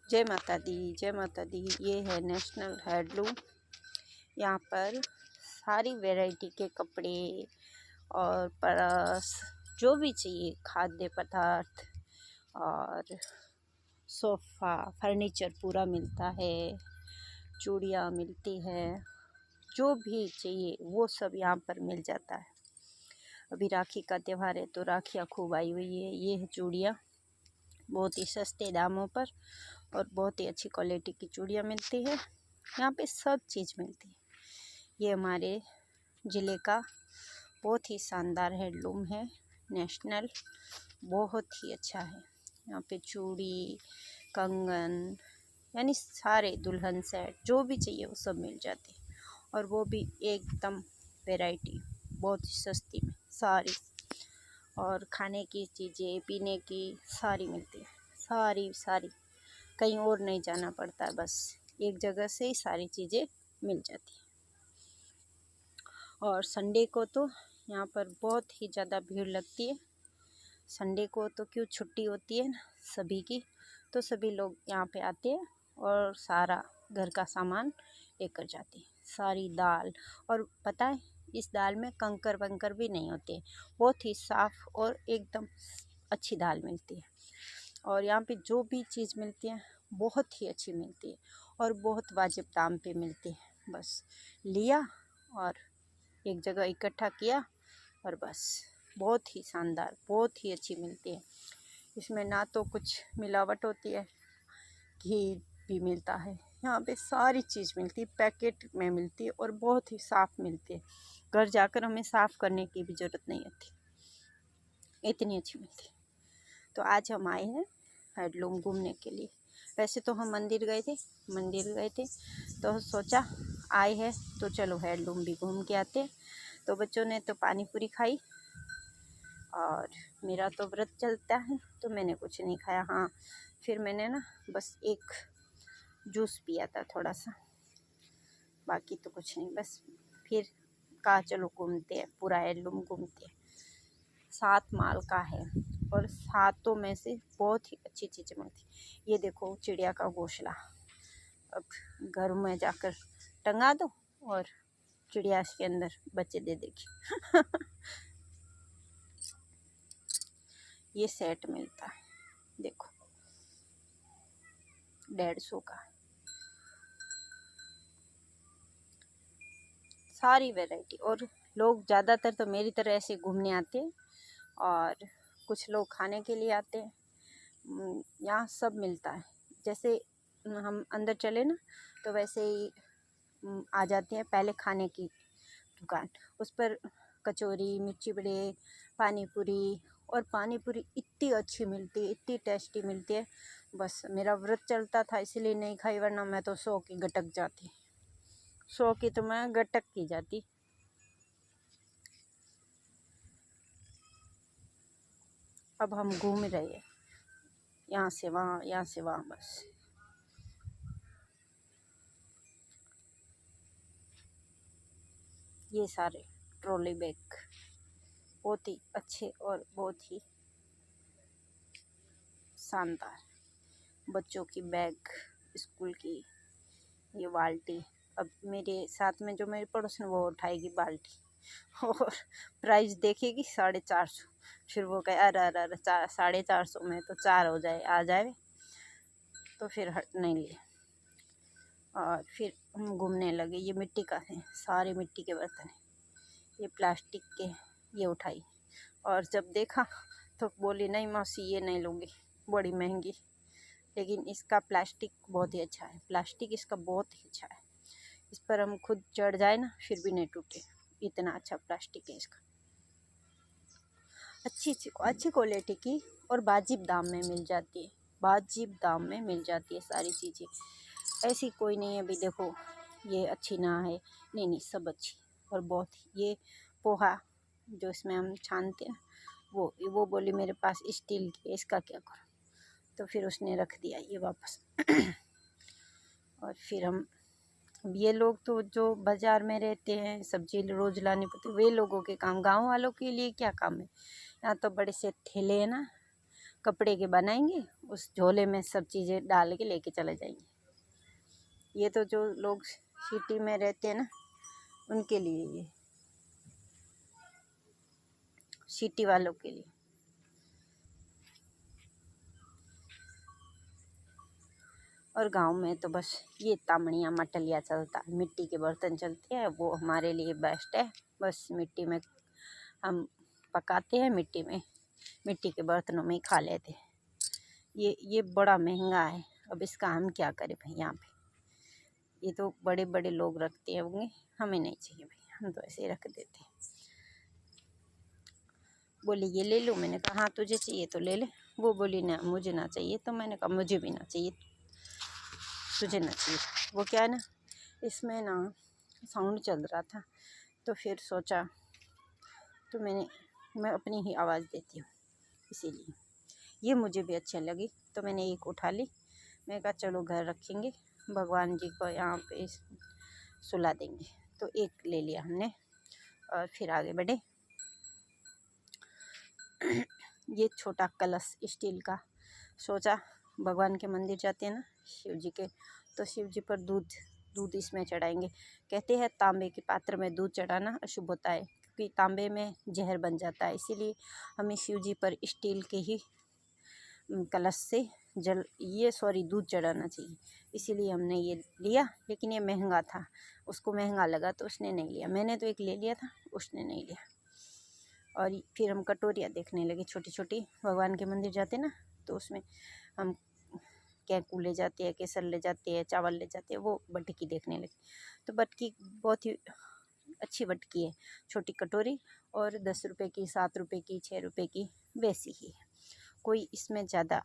जय माता दी, जय माता दी। ये है नेशनल हैंडलूम। यहाँ पर सारी वैरायटी के कपड़े और पर्स, जो भी चाहिए, खाद्य पदार्थ और सोफ़ा फर्नीचर पूरा मिलता है। चूड़ियाँ मिलती है, जो भी चाहिए वो सब यहाँ पर मिल जाता है। अभी राखी का त्यौहार है तो राखियाँ खूब आई हुई है। ये है चूड़ियाँ, बहुत ही सस्ते दामों पर और बहुत ही अच्छी क्वालिटी की चूड़ियाँ मिलती है। यहाँ पे सब चीज़ मिलती है। ये हमारे ज़िले का बहुत ही शानदार हैंडलूम है, नेशनल, बहुत ही अच्छा है। यहाँ पे चूड़ी, कंगन, यानी सारे दुल्हन सेट जो भी चाहिए वो सब मिल जाते हैं, और वो भी एकदम वैरायटी, बहुत ही सस्ती में सारी। और खाने की चीज़ें, पीने की सारी मिलती है, सारी कहीं और नहीं जाना पड़ता है, बस एक जगह से ही सारी चीज़ें मिल जाती है। और संडे को तो यहाँ पर बहुत ही ज़्यादा भीड़ लगती है। संडे को तो क्यों छुट्टी होती है ना सभी की, तो सभी लोग यहाँ पे आते हैं और सारा घर का सामान लेकर जाते हैं। सारी दाल, और पता है इस दाल में कंकर वंकर भी नहीं होते, बहुत ही साफ़ और एकदम अच्छी दाल मिलती है। और यहाँ पे जो भी चीज़ मिलती है बहुत ही अच्छी मिलती है और बहुत वाजिब दाम पे मिलती है। बस लिया और एक जगह इकट्ठा किया और बस, बहुत ही शानदार, बहुत ही अच्छी मिलती है। इसमें ना तो कुछ मिलावट होती है, घी भी मिलता है। यहाँ पे सारी चीज़ मिलती है, पैकेट में मिलती है और बहुत ही साफ़ मिलती है। घर जाकर हमें साफ़ करने की भी ज़रूरत नहीं होती, इतनी अच्छी मिलती है। तो आज हम आए हैं हैंडलूम घूमने के लिए। वैसे तो हम मंदिर गए थे तो सोचा आए हैं तो चलो हैंडलूम भी घूम के आते। तो बच्चों ने तो पानी पूरी खाई और मेरा तो व्रत चलता है तो मैंने कुछ नहीं खाया। हाँ, फिर मैंने ना बस एक जूस पिया था थोड़ा सा, बाकी तो कुछ नहीं। बस फिर कहा चलो घूमते हैं, पूरा हैंडलूम घूमते हैं। 7 माल का है और 7 में से बहुत ही अच्छी चीज़ें मिलती। ये देखो चिड़िया का घोंसला, अब घर में जाकर टंगा दो और चिड़िया के अंदर बच्चे दे देगी। ये सेट मिलता है, देखो 150 का। सारी वैरायटी, और लोग ज़्यादातर तो मेरी तरह ऐसे घूमने आते हैं और कुछ लोग खाने के लिए आते हैं। यहाँ सब मिलता है, जैसे हम अंदर चले ना तो वैसे ही आ जाती है पहले खाने की दुकान, उस पर कचौरी, मिर्ची बड़े, पानी पूरी, और पानी पूरी इतनी अच्छी मिलती है, इतनी टेस्टी मिलती है। बस मेरा व्रत चलता था इसलिए नहीं खाई, वरना मैं तो 100 की गटक जाती, 100 की तो मैं गटक की जाती। अब हम घूम रहे हैं यहाँ से वहाँ, यहाँ से वहाँ, बस। ये सारे ट्रॉली बैग बहुत ही अच्छे और बहुत ही शानदार, बच्चों की बैग, स्कूल की। ये बाल्टी, अब मेरे साथ में जो मेरे पड़ोस में वो उठाएगी बाल्टी और प्राइस देखेगी 450। फिर वो कहे अरे अरे अरे 450 में तो 4 हो जाए, आ जाए, तो फिर हट नहीं लिए। और फिर हम घूमने लगे। ये मिट्टी का है, सारे मिट्टी के बर्तन हैं। ये प्लास्टिक के, ये उठाई और जब देखा तो बोली नहीं मौसी ये नहीं लूँगी, बड़ी महंगी। लेकिन इसका प्लास्टिक बहुत ही अच्छा है, प्लास्टिक इसका बहुत ही अच्छा है। इस पर हम खुद चढ़ जाए ना फिर भी नहीं टूटे, इतना अच्छा प्लास्टिक है इसका। अच्छी क्वालिटी की और वाजिब दाम में मिल जाती है, वाजिब दाम में मिल जाती है सारी चीज़ें। ऐसी कोई नहीं है अभी देखो ये अच्छी ना है, नहीं सब अच्छी। और बहुत, ये पोहा जो इसमें हम छानते हैं वो बोली मेरे पास स्टील की है, इसका क्या करूँ, तो फिर उसने रख दिया ये वापस। और फिर हम, ये लोग तो जो बाज़ार में रहते हैं, सब्जी रोज़ लानी पड़ती, वे लोगों के काम, गांव वालों के लिए क्या काम है। यहाँ तो बड़े से ठेले हैं ना, कपड़े के बनाएंगे उस झोले में सब चीज़ें डाल के लेके चले जाएंगे। ये तो जो लोग सिटी में रहते हैं ना, उनके लिए, ये सिटी वालों के लिए। और गांव में तो बस ये तामड़िया मटलिया चलता है, मिट्टी के बर्तन चलते हैं, वो हमारे लिए बेस्ट है। बस मिट्टी में हम पकाते हैं, मिट्टी के बर्तनों में ही खा लेते हैं। ये बड़ा महंगा है, अब इसका हम क्या करें भाई। यहाँ पे ये तो बड़े बड़े लोग रखते होंगे, हमें नहीं चाहिए भाई, हम तो ऐसे ही रख देते हैं। बोली ये ले लो, मैंने कहा हाँ तुझे चाहिए तो ले ले। वो बोली ना मुझे ना चाहिए, तो मैंने कहा मुझे भी ना चाहिए, तुझे ना चाहिए। वो क्या है ना, इसमें ना साउंड चल रहा था, तो फिर सोचा तो मैं अपनी ही आवाज़ देती हूँ, इसीलिए ये मुझे भी अच्छी लगी, तो मैंने एक उठा ली। मैं कहा चलो घर रखेंगे, भगवान जी को यहाँ पे सुला देंगे, तो एक ले लिया हमने और फिर आगे बढ़े। ये छोटा कलश स्टील का, सोचा भगवान के मंदिर जाते हैं ना शिव जी के, तो शिव जी पर दूध इसमें चढ़ाएंगे। कहते हैं तांबे के पात्र में दूध चढ़ाना अशुभ होता है, क्योंकि तांबे में जहर बन जाता है, इसीलिए हमें शिव जी पर स्टील के ही कलश से दूध चढ़ाना चाहिए। इसीलिए हमने ये लिया, लेकिन ये महंगा था, उसको महंगा लगा तो उसने नहीं लिया। मैंने तो एक ले लिया था, उसने नहीं लिया। और फिर हम कटोरियाँ देखने लगे छोटी छोटी, भगवान के मंदिर जाते ना, तो उसमें हम कैकू ले जाते हैं, केसर ले जाते हैं, चावल ले जाते हैं, वो बटकी देखने लगे। तो बटकी बहुत ही अच्छी बटकी है, छोटी कटोरी, और 10 रुपये की, 7 रुपये की, 6 रुपये की, वैसी ही है। कोई इसमें ज़्यादा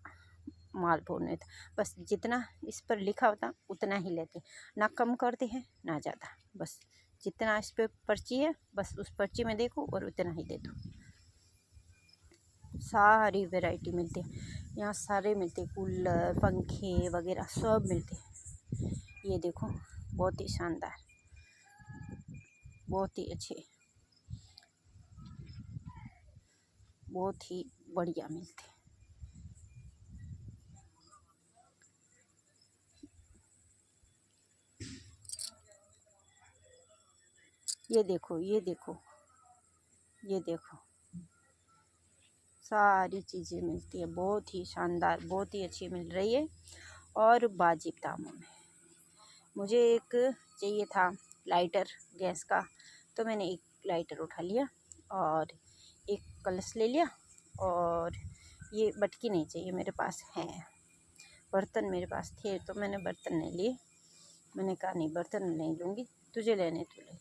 माल भाव नहीं था, बस जितना इस पर लिखा होता उतना ही लेते, ना कम करते हैं ना ज़्यादा। बस जितना इस पर पर्ची है, बस उस पर्ची में देखो और उतना ही दे दो। सारी वैरायटी मिलती है यहाँ, सारे मिलते, कूलर, पंखे वगैरह सब मिलते हैं। ये देखो बहुत ही शानदार, बहुत ही अच्छे, बहुत ही बढ़िया मिलते हैं। ये देखो, ये देखो, ये देखो, सारी चीज़ें मिलती है, बहुत ही शानदार, बहुत ही अच्छी मिल रही है और वाजिब दामों में। मुझे एक चाहिए था लाइटर गैस का, तो मैंने एक लाइटर उठा लिया और एक कलश ले लिया, और ये बटकी नहीं चाहिए, मेरे पास है बर्तन, मेरे पास थे तो मैंने बर्तन नहीं लिए। मैंने कहा नहीं बर्तन नहीं लूँगी, तुझे लेने तो ले।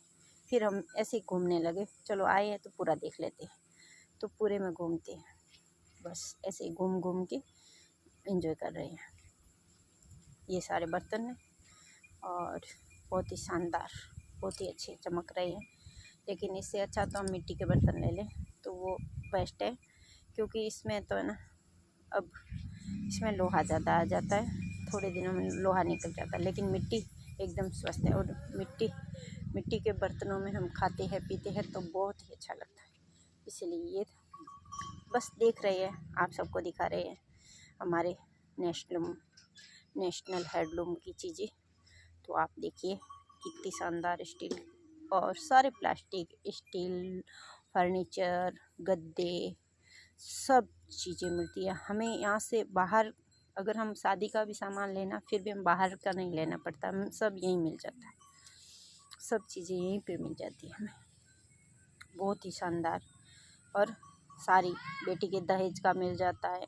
फिर हम ऐसे ही घूमने लगे, चलो आए हैं तो पूरा देख लेते हैं, तो पूरे में घूमते हैं, बस ऐसे ही घूम घूम के एंजॉय कर रहे हैं। ये सारे बर्तन हैं और बहुत ही शानदार, बहुत ही अच्छे चमक रहे हैं, लेकिन इससे अच्छा तो हम मिट्टी के बर्तन ले लें तो वो बेस्ट है, क्योंकि इसमें तो है ना, अब इसमें लोहा ज़्यादा आ जाता है, थोड़े दिनों में लोहा निकल जाता है, लेकिन मिट्टी एकदम स्वस्थ है। और मिट्टी के बर्तनों में हम खाते हैं पीते हैं तो बहुत ही अच्छा लगता है। इसलिए ये बस देख रहे हैं, आप सबको दिखा रहे हैं हमारे नेशनल हैंडलूम की चीज़ें। तो आप देखिए कितनी शानदार स्टील और सारे प्लास्टिक, स्टील, फर्नीचर, गद्दे, सब चीज़ें मिलती है। हमें यहाँ से बाहर अगर हम शादी का भी सामान लेना, फिर भी हम बाहर का नहीं लेना पड़ता, हम सब यहीं मिल जाता है, सब चीज़ें यहीं पे मिल जाती है हमें, बहुत ही शानदार। और सारी बेटी के दहेज का मिल जाता है,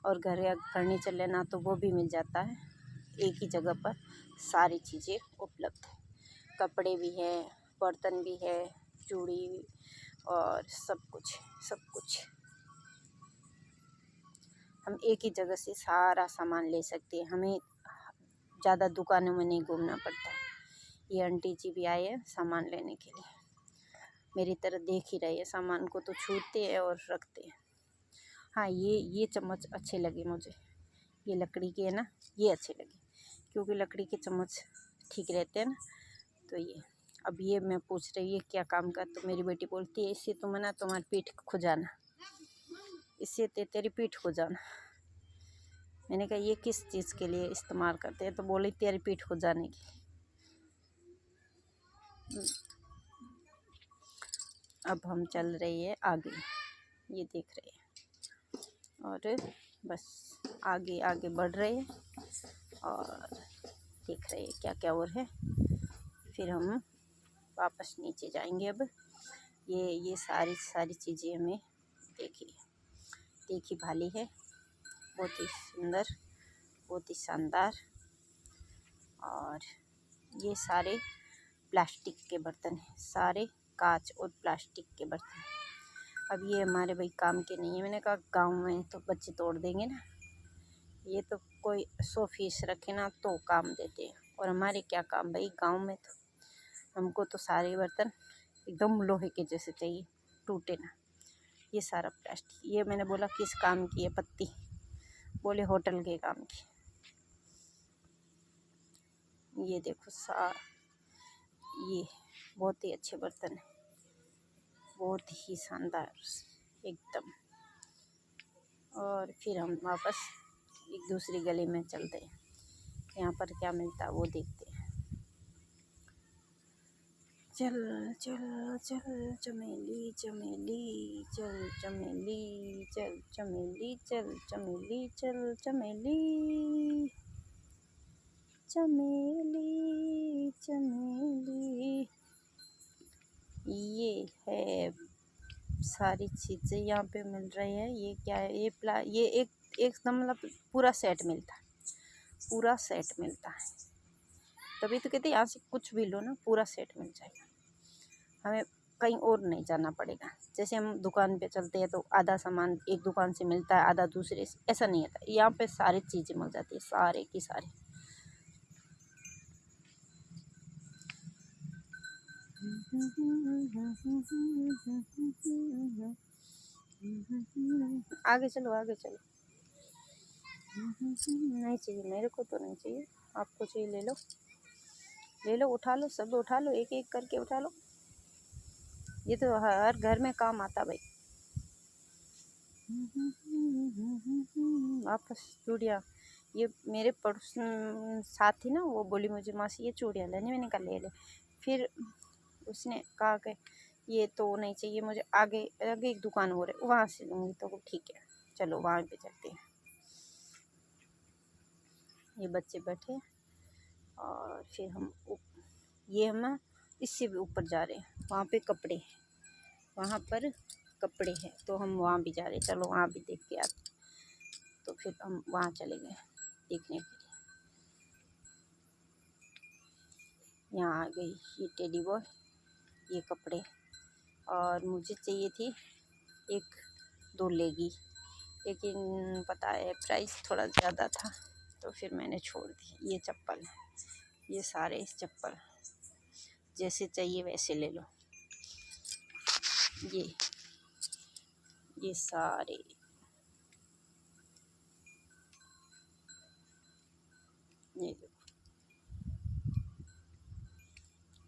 और घर या फर्नीचर लेना तो वो भी मिल जाता है, एक ही जगह पर सारी चीज़ें उपलब्ध है। कपड़े भी है, बर्तन भी है, चूड़ी और सब कुछ हम एक ही जगह से सारा सामान ले सकते हैं, हमें ज़्यादा दुकानों में नहीं घूमना पड़ता है। ये आंटी जी भी आए हैं सामान लेने के लिए, मेरी तरह देख ही रहे हैं सामान को, तो छूते हैं और रखते हैं। हाँ ये चम्मच अच्छे लगे मुझे, ये लकड़ी के है ना, ये अच्छे लगे, क्योंकि लकड़ी के चम्मच ठीक रहते हैं ना। तो ये अब ये मैं पूछ रही है क्या काम का, तो मेरी बेटी बोलती है इससे तुम है ना तुम्हारी पीठ खुजाना, इससे तेरी पीठ खुजाना। मैंने कहा ये किस चीज़ के लिए इस्तेमाल करते हैं, तो बोले तेरी पीठ हो जाने की। अब हम चल रहे हैं आगे, ये देख रहे हैं, और बस आगे आगे बढ़ रहे हैं और देख रहे हैं क्या क्या और है। फिर हम वापस नीचे जाएंगे। अब ये सारी चीज़ें हमें देखी भाली है, बहुत ही सुंदर, बहुत ही शानदार। और ये सारे प्लास्टिक के बर्तन हैं, सारे कांच और प्लास्टिक के बर्तन। अब ये हमारे भाई काम के नहीं है। मैंने कहा गांव में तो बच्चे तोड़ देंगे ना, ये तो कोई 100 पीस रखे ना तो काम देते हैं, और हमारे क्या काम भाई गांव में। तो हमको तो सारे बर्तन एकदम लोहे के जैसे चाहिए, टूटे ना। ये सारा प्लास्टिक, ये मैंने बोला किस काम की है पत्ती, बोले होटल के काम की। ये देखो ये बहुत ही अच्छे बर्तन है, बहुत ही शानदार एकदम। और फिर हम वापस एक दूसरी गली में चलते हैं, यहाँ पर क्या मिलता है वो देखते हैं। चल चल चल चमेली चमेली चल चमेली चल चमेली चल चमेली चल चमेली चमेली चमेली। ये है सारी चीज़ें यहाँ पे मिल रही है। ये क्या है, ये एक मतलब पूरा सेट मिलता है, पूरा सेट मिलता है। तभी तो कहते हैं यहाँ से कुछ भी लो ना, पूरा सेट मिल जाएगा, हमें कहीं और नहीं जाना पड़ेगा। जैसे हम दुकान पे चलते हैं तो आधा सामान एक दुकान से मिलता है, आधा दूसरे से, ऐसा नहीं होता। यहाँ पे सारी चीज़ें मिल जाती है, सारे की सारी। आगे चलो आगे चलो। नहीं चाहिए मेरे को, तो नहीं चाहिए, आपको चाहिए ले लो, ले लो, उठा लो, सब उठा लो, एक एक करके उठा लो। ये तो हर घर में काम आता भाई। वापस चूड़िया, ये मेरे पड़ोस साथी ना, वो बोली मुझे मासी ये चूड़िया लेनी, मैंने कहा ले ले। फिर उसने कहा कि ये तो नहीं चाहिए मुझे, आगे एक दुकान और है वहाँ से लूँगी। तो ठीक है चलो वहाँ पे चलते हैं। ये बच्चे बैठे और फिर हम इससे भी ऊपर जा रहे हैं, वहाँ पे कपड़े हैं, वहाँ पर कपड़े हैं, तो हम वहाँ भी जा रहे हैं। चलो वहाँ भी देख के आते। तो फिर हम वहाँ चले गए देखने के लिए। यहाँ आ गई ये टेडी बॉय, ये कपड़े, और मुझे चाहिए थी 1-2 लेगी, लेकिन पता है प्राइस थोड़ा ज़्यादा था, तो फिर मैंने छोड़ दी। ये चप्पल, ये सारे चप्पल जैसे चाहिए वैसे ले लो। ये सारे, ये देखो,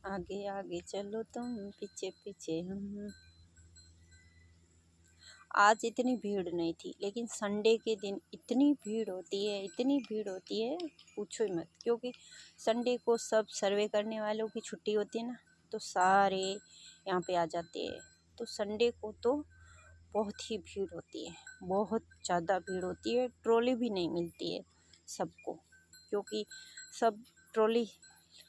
आगे आगे चलो तुम, पीछे पीछे हम। आज इतनी भीड़ नहीं थी, लेकिन संडे के दिन इतनी भीड़ होती है, इतनी भीड़ होती है पूछो ही मत। क्योंकि संडे को सब सर्वे करने वालों की छुट्टी होती है ना, तो सारे यहाँ पे आ जाते हैं। तो संडे को तो बहुत ही भीड़ होती है, बहुत ज़्यादा भीड़ होती है। ट्रॉली भी नहीं मिलती है सबको, क्योंकि सब ट्रॉली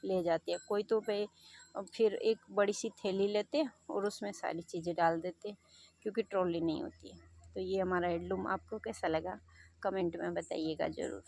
ले जाते हैं। कोई तो फिर एक बड़ी सी थैली लेते हैं और उसमें सारी चीज़ें डाल देते हैं, क्योंकि ट्रॉली नहीं होती है। तो ये हमारा हैंडलूम आपको कैसा लगा कमेंट में बताइएगा ज़रूर।